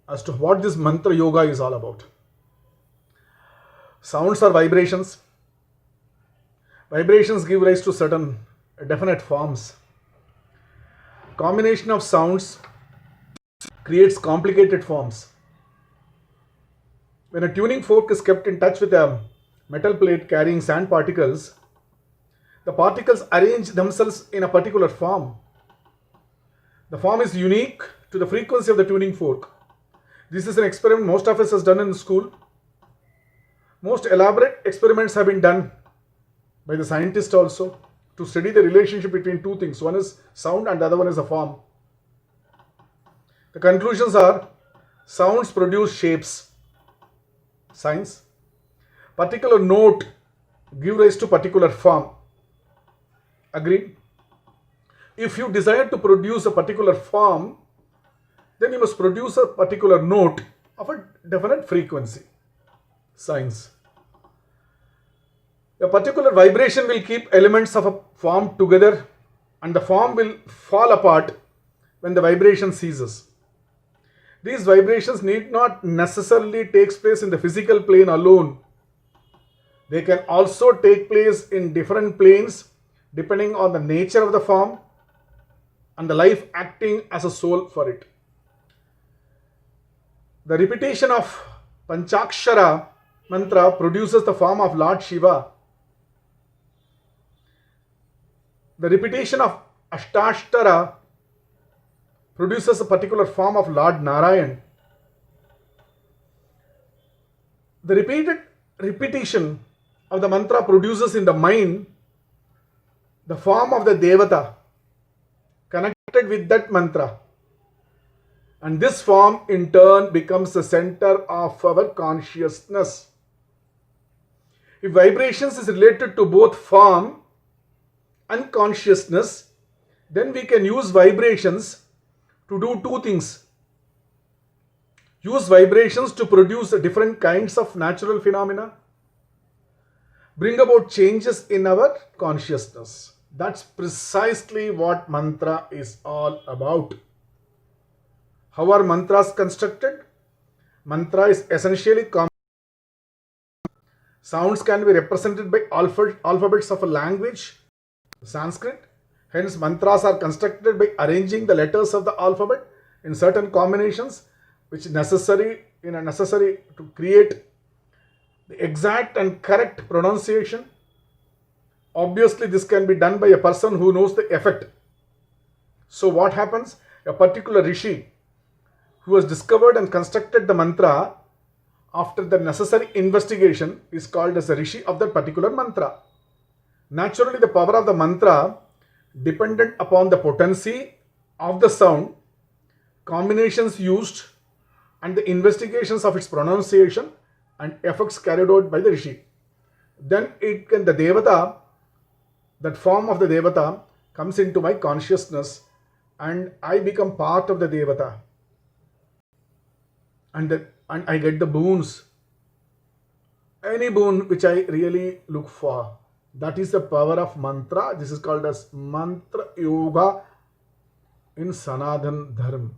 as to what this mantra yoga is all about. Sounds are vibrations. Vibrations give rise to certain definite forms. Combination of sounds creates complicated forms. When a tuning fork is kept in touch with a metal plate carrying sand particles, the particles arrange themselves in a particular form. The form is unique to the frequency of the tuning fork. This is an experiment most of us has done in school. Most elaborate experiments have been done by the scientists also to study the relationship between two things. One is sound and the other one is a form. The conclusions are: sounds produce shapes, signs. Particular note give rise to particular form. Agreed? If you desire to produce a particular form, then you must produce a particular note of a definite frequency, signs. A particular vibration will keep elements of a form together, and the form will fall apart when the vibration ceases. These vibrations need not necessarily take place in the physical plane alone. They can also take place in different planes depending on the nature of the form and the life acting as a soul for it. The repetition of Panchakshara mantra produces the form of Lord Shiva. The repetition of Ashtashtara produces a particular form of Lord Narayan. The repeated repetition of the mantra produces in the mind the form of the Devata connected with that mantra. And this form in turn becomes the center of our consciousness. If vibrations is related to both form and consciousness, then we can use vibrations to do two things. Use vibrations to produce different kinds of natural phenomena, bring about changes in our consciousness. That's precisely what mantra is all about. How are mantras constructed? Mantra is essentially sounds can be represented by alphabets of a language, Sanskrit. Hence, mantras are constructed by arranging the letters of the alphabet in certain combinations, which is necessary to create the exact and correct pronunciation. Obviously, this can be done by a person who knows the effect. So, what happens? A particular rishi who has discovered and constructed the mantra after the necessary investigation is called as a rishi of that particular mantra. Naturally, the power of the mantra dependent upon the potency of the sound, combinations used, and the investigations of its pronunciation and effects carried out by the rishi. Then the devata, that form of the devata, comes into my consciousness and I become part of the devata. And I get the boons, any boon which I really look for. That is the power of mantra. This is called as mantra yoga in Sanatana Dharma.